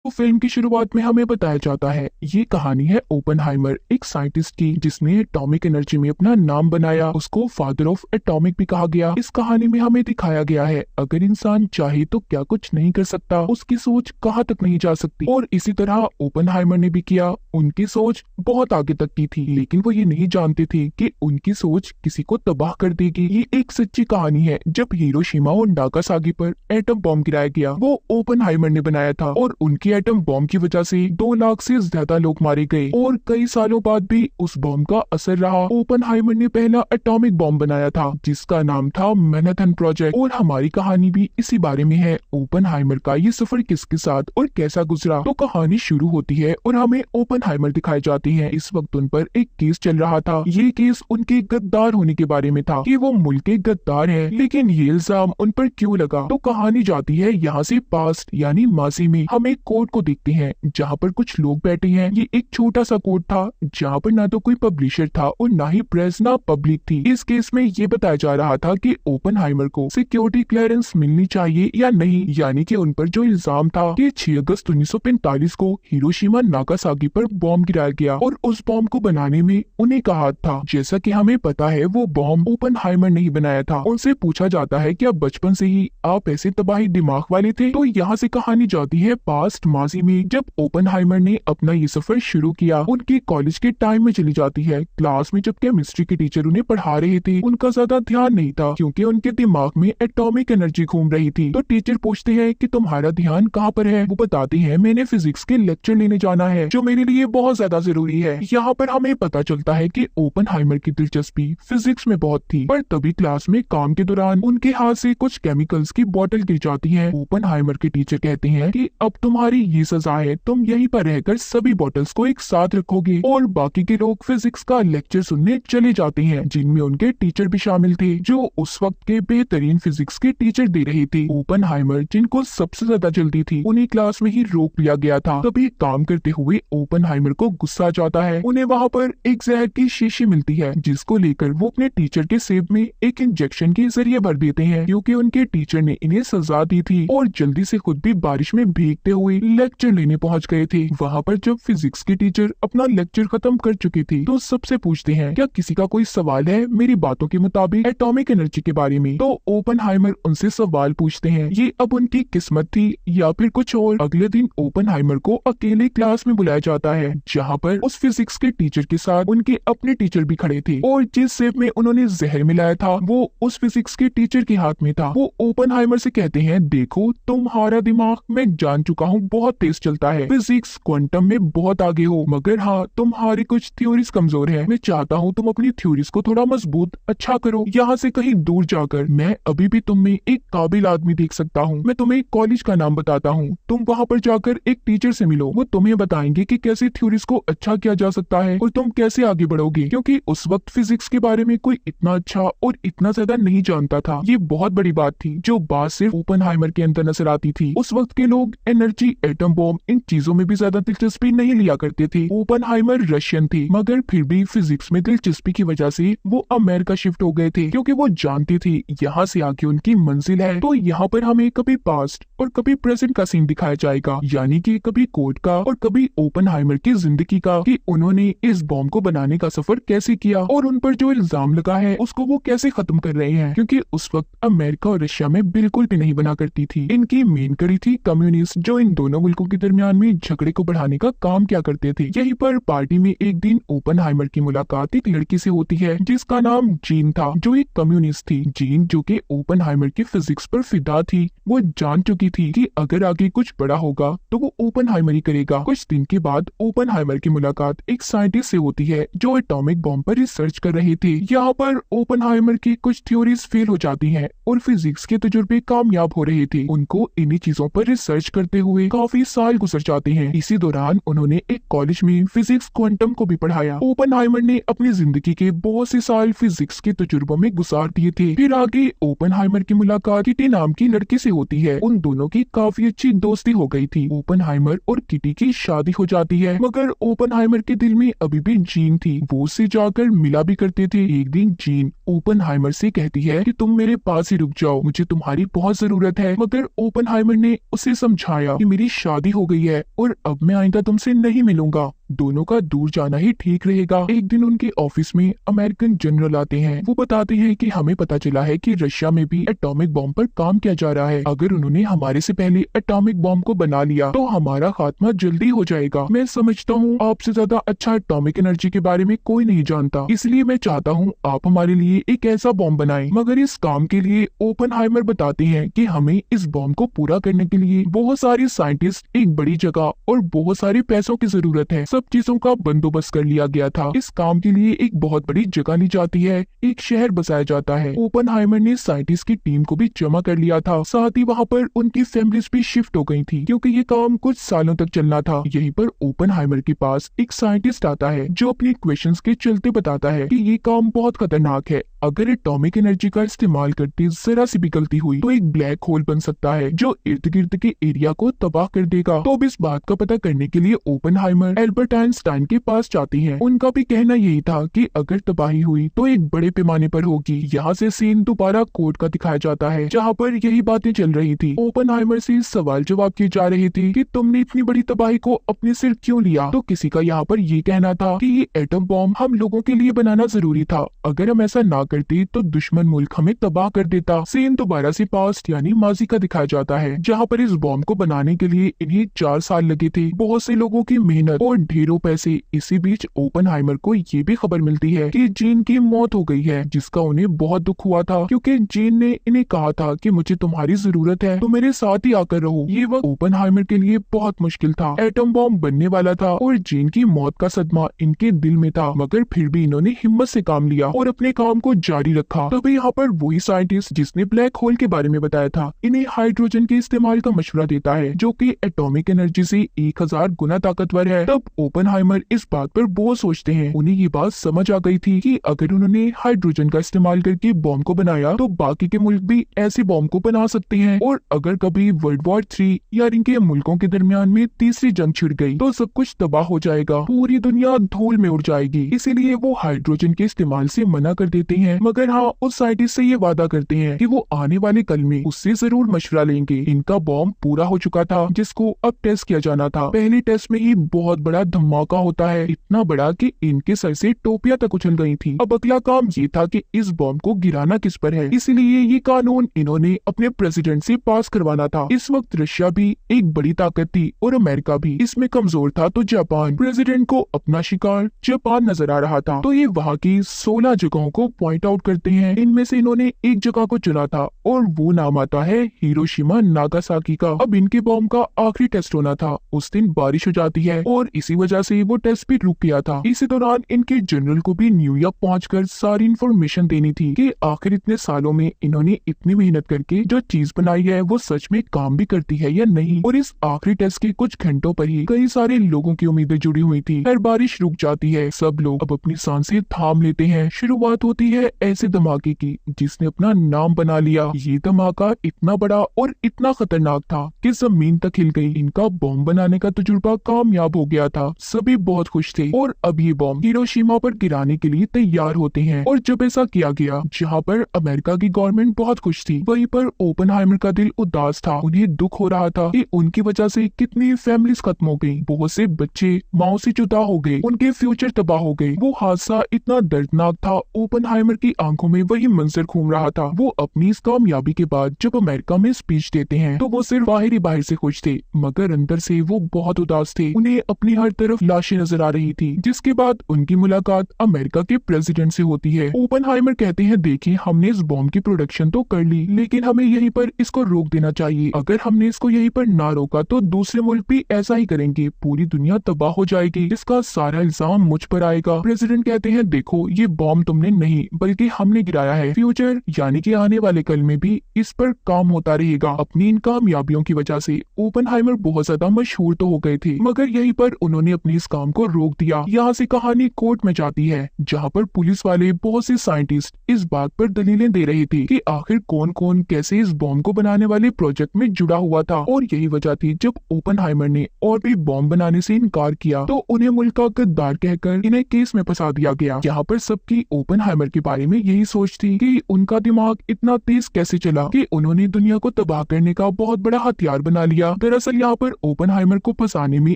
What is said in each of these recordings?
तो फिल्म की शुरुआत में हमें बताया जाता है, ये कहानी है ओपनहाइमर, एक साइंटिस्ट की जिसने एटॉमिक एनर्जी में अपना नाम बनाया। उसको फादर ऑफ एटॉमिक भी कहा गया। इस कहानी में हमें दिखाया गया है, अगर इंसान चाहे तो क्या कुछ नहीं कर सकता, उसकी सोच कहाँ तक नहीं जा सकती। और इसी तरह ओपनहाइमर ने भी किया। उनकी सोच बहुत आगे तक की थी, लेकिन वो ये नहीं जानते थे कि उनकी सोच किसी को तबाह कर देगी। ये एक सच्ची कहानी है। जब हिरोशिमा और नागासाकी पर एटम बॉम्ब गिराया गया, वो ओपनहाइमर ने बनाया था और उनकी एटम बॉम्ब की वजह से 2 लाख से ज्यादा लोग मारे गए और कई सालों बाद भी उस बॉम्ब का असर रहा। ओपनहाइमर ने पहला एटॉमिक बॉम्ब बनाया था जिसका नाम था मैनहट्टन प्रोजेक्ट। और हमारी कहानी भी इसी बारे में है, ओपनहाइमर का ये सफर किसके साथ और कैसा गुजरा। तो कहानी शुरू होती है और हमें ओपनहाइमर दिखाई जाती है। इस वक्त उन पर एक केस चल रहा था। ये केस उनके गद्दार होने के बारे में था कि वो मुल्क के गद्दार हैं, लेकिन ये इल्जाम उन पर क्यों लगा। तो कहानी जाती है यहाँ से पास्ट यानी माजी में। हम एक कोर्ट को देखते हैं जहाँ पर कुछ लोग बैठे हैं। ये एक छोटा सा कोर्ट था जहाँ पर ना तो कोई पब्लिशर था और ना ही प्रेस ना पब्लिक थी। इस केस में ये बताया जा रहा था कि ओपनहाइमर को सिक्योरिटी क्लियरेंस मिलनी चाहिए या नहीं, यानी कि उन पर जो इल्जाम था कि 6 अगस्त 1945 को हिरोशिमा नागासाकी पर बॉम्ब गिराया गया और उस बॉम्ब को बनाने में उन्हें का हाथ था। जैसा कि हमें पता है वो बॉम्ब ओपनहाइमर ने ही बनाया था। उनसे पूछा जाता है कि अब बचपन से ही आप ऐसे तबाही दिमाग वाले थे। तो यहाँ से कहानी जाती है पास्ट माजी में, जब ओपनहाइमर ने अपना ये सफर शुरू किया। उनके कॉलेज के टाइम में चली जाती है। क्लास में जब केमिस्ट्री के टीचर उन्हें पढ़ा रहे थे, उनका ज्यादा ध्यान नहीं था क्योंकि उनके दिमाग में एटॉमिक एनर्जी घूम रही थी। तो टीचर पूछते हैं कि तुम्हारा ध्यान कहाँ पर है। वो बताते हैं मैंने फिजिक्स के लेक्चर लेने जाना है जो मेरे लिए बहुत ज्यादा जरूरी है। यहाँ पर हमें पता चलता है कि ओपनहाइमर की दिलचस्पी फिजिक्स में बहुत थी, पर तभी क्लास में काम के दौरान उनके हाथ से कुछ केमिकल्स की बोतल गिर जाती है। ओपनहाइमर के टीचर कहते हैं कि अब तुम्हारी ये सजा है, तुम यहीं पर रहकर सभी बोतल्स को एक साथ रखोगे। और बाकी के लोग फिजिक्स का लेक्चर सुनने चले जाते हैं, जिनमें उनके टीचर भी शामिल थे जो उस वक्त के बेहतरीन फिजिक्स के टीचर दे रहे थे। ओपनहाइमर जिनको सबसे ज्यादा जल्दी थी, उन्हें क्लास में ही रोक लिया गया था। तभी काम करते हुए ओपनहाइमर को गुस्सा आ जाता है। उन्हें वहाँ पर एक जहर की शीशी मिलती है जिसको लेकर वो अपने टीचर के सेब में एक इंजेक्शन के जरिए भर देते हैं, क्योंकि उनके टीचर ने इन्हें सजा दी थी और जल्दी से खुद भी बारिश में भीगते हुए लेक्चर लेने पहुंच गए थे। वहाँ पर जब फिजिक्स के टीचर अपना लेक्चर खत्म कर चुके थे तो सबसे पूछते हैं क्या किसी का कोई सवाल है मेरी बातों के मुताबिक एटॉमिक एनर्जी के बारे में। तो ओपनहाइमर उनसे सवाल पूछते हैं। ये अब उनकी किस्मत थी या फिर कुछ और। अगले दिन ओपनहाइमर को अकेले क्लास में बुलाया जाता है जहाँ पर उस फिजिक्स के टीचर के साथ उनके अपने टीचर भी खड़े थे और जिस सेब में उन्होंने जहर मिलाया था वो उस फिजिक्स के टीचर के हाथ में था। वो ओपनहाइमर से कहते हैं देखो तुम्हारा दिमाग मैं जान चुका हूँ बहुत तेज चलता है, फिजिक्स क्वांटम में बहुत आगे हो, मगर हाँ तुम्हारी कुछ थ्योरीज कमजोर है। मैं चाहता हूँ तुम अपनी थ्योरीज को थोड़ा मजबूत अच्छा करो। यहाँ से कहीं दूर जाकर मैं अभी भी तुम में एक काबिल आदमी देख सकता हूँ। मैं तुम्हें एक कॉलेज का नाम बताता हूँ, तुम वहाँ पर जाकर एक टीचर से मिलो, वो तुम्हें बताएंगे कि कैसे थ्योरीज को अच्छा किया जा सकता है और तुम कैसे आगे बढ़ोगे। क्योंकि उस वक्त फिजिक्स के बारे में कोई इतना अच्छा और इतना ज्यादा नहीं जानता था। ये बहुत बड़ी बात थी जो बात सिर्फ ओपनहाइमर के अंदर नजर आती थी। उस वक्त के लोग एनर्जी, एटम बॉम्ब, इन चीजों में भी ज्यादा दिलचस्पी नहीं लिया करते थे। ओपनहाइमर रशियन थे, मगर फिर भी फिजिक्स में दिलचस्पी की वजह से वो अमेरिका शिफ्ट हो गए थे, क्योंकि वो जानते थे यहाँ से आगे उनकी मंजिल है। तो यहाँ पर हमें कभी पास्ट और कभी प्रेजेंट का सीन दिखाया जाएगा, यानी कि कभी कोर्ट का और कभी ओपनहाइमर की जिंदगी का, कि उन्होंने इस बॉम्ब को बनाने का सफर कैसे किया और उन पर जो इल्जाम लगा है उसको वो कैसे खत्म कर रहे हैं। क्योंकि उस वक्त अमेरिका और रशिया में बिल्कुल भी नहीं बना करती थी। इनकी मेन कड़ी थी कम्युनिस्ट, जो इन दोनों मुल्कों के दरमियान में झगड़े को बढ़ाने का काम क्या करते थे। यहीं पर पार्टी में एक दिन ओपनहाइमर की मुलाकात एक लड़की से होती है जिसका नाम जीन था, जो एक कम्युनिस्ट थी। जीन जो कि ओपनहाइमर की फिजिक्स पर फिदा थी, वो जान चुकी थी कि अगर आगे कुछ बड़ा होगा तो वो ओपनहाइमर ही करेगा। कुछ दिन के बाद ओपनहाइमर की मुलाकात एक साइंटिस्ट से होती है जो एटॉमिक बॉम्ब पर रिसर्च कर रहे थे। यहाँ पर ओपनहाइमर की कुछ थ्योरीज फेल हो जाती हैं और फिजिक्स के तजुर्बे कामयाब हो रहे थे। उनको इन्हीं चीजों पर रिसर्च करते हुए काफी साल गुजर जाते हैं। इसी दौरान उन्होंने एक कॉलेज में फिजिक्स क्वांटम को भी पढ़ाया। ओपनहाइमर ने अपनी जिंदगी के बहुत से साल फिजिक्स के तजुर्बों में गुजार दिए थे। फिर आगे ओपनहाइमर की मुलाकात किटी नाम की लड़की से होती है। उन दोनों की काफी अच्छी दोस्ती हो गई थी। ओपनहाइमर और किटी की शादी हो जाती है, मगर ओपनहाइमर के दिल में अभी भी जीन थी। वो उससे जाकर मिला भी करते थे। एक दिन जीन ओपनहाइमर से कहती है कि तुम मेरे पास ही रुक जाओ, मुझे तुम्हारी बहुत जरूरत है। मगर ओपनहाइमर ने उसे समझाया कि मेरी शादी हो गई है और अब मैं आइंदा तुमसे नहीं मिलूंगा। दोनों का दूर जाना ही ठीक रहेगा। एक दिन उनके ऑफिस में अमेरिकन जनरल आते हैं। वो बताते हैं कि हमें पता चला है कि रशिया में भी एटॉमिक बॉम्ब पर काम किया जा रहा है। अगर उन्होंने हमारे से पहले एटॉमिक बॉम्ब को बना लिया तो हमारा खात्मा जल्दी हो जाएगा। मैं समझता हूँ आपसे ज्यादा अच्छा एटॉमिक एनर्जी के बारे में कोई नहीं जानता, इसलिए मैं चाहता हूँ आप हमारे लिए एक ऐसा बॉम्ब बनाएं। मगर इस काम के लिए ओपनहाइमर बताते हैं कि हमें इस बॉम्ब को पूरा करने के लिए बहुत सारे साइंटिस्ट, एक बड़ी जगह और बहुत सारे पैसों की जरूरत है। सब चीजों का बंदोबस्त कर लिया गया था। इस काम के लिए एक बहुत बड़ी जगह ली जाती है, एक शहर बसाया जाता है। ओपनहाइमर ने साइंटिस्ट की टीम को भी जमा कर लिया था, साथ ही वहाँ पर उनकी फैमिलीज भी शिफ्ट हो गई थी, क्योंकि ये काम कुछ सालों तक चलना था। यहीं पर ओपनहाइमर के पास एक साइंटिस्ट आता है जो अपने क्वेश्चंस के चलते बताता है कि ये काम बहुत खतरनाक है। अगर एटॉमिक एनर्जी का इस्तेमाल करते जरा सी भी गलती हुई तो एक ब्लैक होल बन सकता है जो इर्द गिर्द के एरिया को तबाह कर देगा। तो अब इस बात का पता करने के लिए ओपनहाइमर एल्बर्ट आइंस्टाइन के पास जाती हैं। उनका भी कहना यही था कि अगर तबाही हुई तो एक बड़े पैमाने पर होगी। यहाँ से सीन दोबारा कोर्ट का दिखाया जाता है जहाँ पर यही बातें चल रही थी। ओपनहाइमर से सवाल जवाब किए जा रहे थे कि तुमने इतनी बड़ी तबाही को अपने सिर क्यों लिया। तो किसी का यहाँ पर ये कहना था कि ये एटम बॉम्ब हम लोगों के लिए बनाना जरूरी था, अगर हम ऐसा ना करते तो दुश्मन मुल्क हमें तबाह कर देता। सीन दोबारा से पास्ट यानी माजी का दिखाया जाता है जहाँ पर इस बॉम्ब को बनाने के लिए इन्हें 4 साल लगे थे, बहुत से लोगों की मेहनत और ढेरों पैसे। इसी बीच ओपनहाइमर को ये भी खबर मिलती है कि जीन की मौत हो गई है, जिसका उन्हें बहुत दुख हुआ था, क्योंकि जीन ने इन्हें कहा था कि मुझे तुम्हारी जरूरत है तो मेरे साथ ही आकर रहो। ये वक्त ओपनहाइमर के लिए बहुत मुश्किल था। एटम बॉम्ब बनने वाला था और जीन की मौत का सदमा इनके दिल में था, मगर फिर भी इन्होंने हिम्मत से काम लिया और अपने काम को जारी रखा। तभी यहाँ पर वही साइंटिस्ट जिसने ब्लैक होल के बारे में बताया था इन्हें हाइड्रोजन के इस्तेमाल का मशवरा देता है, जो कि एटॉमिक एनर्जी से 1000 गुना ताकतवर है। तब ओपनहाइमर इस बात पर बहुत सोचते हैं। उन्हें ये बात समझ आ गई थी कि अगर उन्होंने हाइड्रोजन का इस्तेमाल करके बॉम्ब को बनाया तो बाकी के मुल्क भी ऐसे बॉम्ब को बना सकते हैं, और अगर कभी वर्ल्ड वॉर 3 या इनके मुल्कों के दरमियान में तीसरी जंग छिड़ गई तो सब कुछ तबाह हो जाएगा, पूरी दुनिया धूल में उड़ जाएगी। इसीलिए वो हाइड्रोजन के इस्तेमाल से मना कर देते हैं, मगर हाँ उस साइंटिस्ट से ये वादा करते हैं कि वो आने वाले कल में उससे जरूर मशवरा लेंगे। इनका बॉम्ब पूरा हो चुका था जिसको अब टेस्ट किया जाना था। पहले टेस्ट में ही बहुत बड़ा धमाका होता है, इतना बड़ा कि इनके सर से टोपियां तक उछल गई थी। अब अगला काम ये था कि इस बॉम्ब को गिराना किस पर है, इसलिए ये कानून इन्होंने अपने प्रेसिडेंट से पास करवाना था। इस वक्त रशिया भी एक बड़ी ताकत थी और अमेरिका भी इसमें कमजोर था, तो जापान प्रेसिडेंट को अपना शिकार जापान नजर आ रहा था। तो ये वहाँ की 16 जगहों को पॉइंट आउट करते हैं। इनमें से इन्होंने एक जगह को चुना था और वो नाम आता है हिरोशिमा नागासाकी का। अब इनके बॉम्ब का आखिरी टेस्ट होना था। उस दिन बारिश हो जाती है और इसी वजह से वो टेस्ट भी रुक गया था। इसी दौरान इनके जनरल को भी न्यूयॉर्क पहुंचकर सारी इंफॉर्मेशन देनी थी कि आखिर इतने सालों में इन्होंने इतनी मेहनत करके जो चीज बनाई है वो सच में काम भी करती है या नहीं। और इस आखिरी टेस्ट के कुछ घंटों पर ही कई सारे लोगों की उम्मीदें जुड़ी हुई थी। फिर बारिश रुक जाती है, सब लोग अब अपनी सांसें थाम लेते हैं। शुरुआत होती है ऐसे धमाके की जिसने अपना नाम बना लिया। ये धमाका इतना बड़ा और इतना खतरनाक था कि जमीन तक हिल गई। इनका बॉम्ब बनाने का तजुर्बा कामयाब हो गया था, सभी बहुत खुश थे और अब ये बॉम्ब हिरोशिमा पर गिराने के लिए तैयार होते हैं। और जब ऐसा किया गया, जहाँ पर अमेरिका की गवर्नमेंट बहुत खुश थी, वहीं पर ओपनहाइमर का दिल उदास था। उन्हें दुख हो रहा था कि उनकी वजह से कितनी फैमिलीज खत्म हो गई, बहुत से बच्चे माओ से जुदा हो गए, उनके फ्यूचर तबाह हो गए। वो हादसा इतना दर्दनाक था, ओपनहाइमर की आंखों में वही मंजर घूम रहा था। वो अपनी इस कामयाबी के बाद जब अमेरिका में स्पीच देते हैं तो वो सिर्फ बाहर से खुश थे, मगर अंदर से वो बहुत उदास थे। उन्हें अपनी हर तरफ लाशें नजर आ रही थी। जिसके बाद उनकी मुलाकात अमेरिका के प्रेसिडेंट से होती है। ओपनहाइमर कहते हैं, देखिए हमने इस बॉम्ब की प्रोडक्शन तो कर ली, लेकिन हमें यहीं पर इसको रोक देना चाहिए। अगर हमने इसको यहीं पर ना रोका तो दूसरे मुल्क भी ऐसा ही करेंगे, पूरी दुनिया तबाह हो जाएगी, इसका सारा इल्जाम मुझ पर आएगा। प्रेसिडेंट कहते हैं, देखो ये बॉम्ब तुमने नहीं बल्कि हमने गिराया है। फ्यूचर यानी कि आने वाले कल में भी इस पर काम होता रहेगा। अपनी इन कामयाबियों की वजह से ओपनहाइमर बहुत ज्यादा मशहूर तो हो गए थे, मगर यहीं पर उन्होंने उन्होंने अपने इस काम को रोक दिया। यहाँ से कहानी कोर्ट में जाती है, जहाँ पर पुलिस वाले बहुत से साइंटिस्ट इस बात पर दलीलें दे रहे थे कि आखिर कौन कौन कैसे इस बॉम्ब को बनाने वाले प्रोजेक्ट में जुड़ा हुआ था। और यही वजह थी जब ओपेनहाइमर ने और भी बॉम्ब बनाने से इनकार किया तो उन्हें मुल्क का गद्दार कहकर इन्हें केस में फंसा दिया गया। यहाँ पर सबकी ओपेनहाइमर के बारे में यही सोच थी कि उनका दिमाग इतना तेज कैसे चला कि उन्होंने दुनिया को तबाह करने का बहुत बड़ा हथियार बना लिया। दरअसल यहाँ पर ओपेनहाइमर को फंसाने में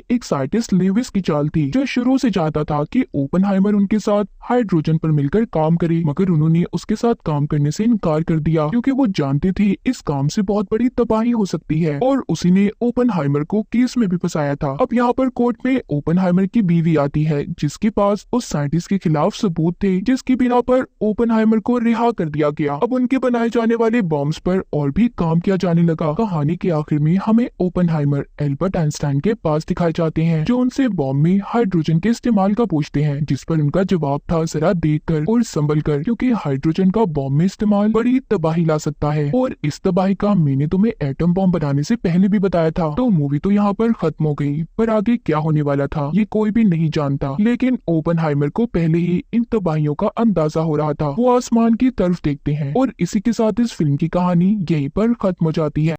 एक साइंटिस्ट लेविस की चाल थी, जो शुरू से चाहता था कि ओपेनहाइमर उनके साथ हाइड्रोजन पर मिलकर काम करे, मगर उन्होंने उसके साथ काम करने से इनकार कर दिया क्योंकि वो जानते थे इस काम से बहुत बड़ी तबाही हो सकती है, और उसी ने ओपेनहाइमर को केस में भी फंसाया था। अब यहाँ पर कोर्ट में ओपेनहाइमर की बीवी आती है, जिसके पास उस साइंटिस्ट के खिलाफ सबूत थे, जिसकी बिना पर ओपेनहाइमर को रिहा कर दिया गया। अब उनके बनाए जाने वाले बॉम्ब्स पर और भी काम किया जाने लगा। कहानी के आखिर में हमें ओपेनहाइमर एल्बर्ट आइंस्टाइन के पास दिखाए जाते हैं, जो उनसे बॉम्ब में हाइड्रोजन के इस्तेमाल का पूछते हैं, जिस पर उनका जवाब था जरा देखकर और संभल कर, क्योंकि हाइड्रोजन का बॉम्ब में इस्तेमाल बड़ी तबाही ला सकता है, और इस तबाही का मैंने तुम्हें एटम बॉम्ब बनाने से पहले भी बताया था। तो मूवी तो यहाँ पर खत्म हो गई, पर आगे क्या होने वाला था ये कोई भी नहीं जानता, लेकिन ओपेनहाइमर को पहले ही इन तबाहियों का अंदाजा हो रहा था। वो आसमान की तरफ देखते हैं और इसी के साथ इस फिल्म की कहानी यहीं पर खत्म हो जाती है।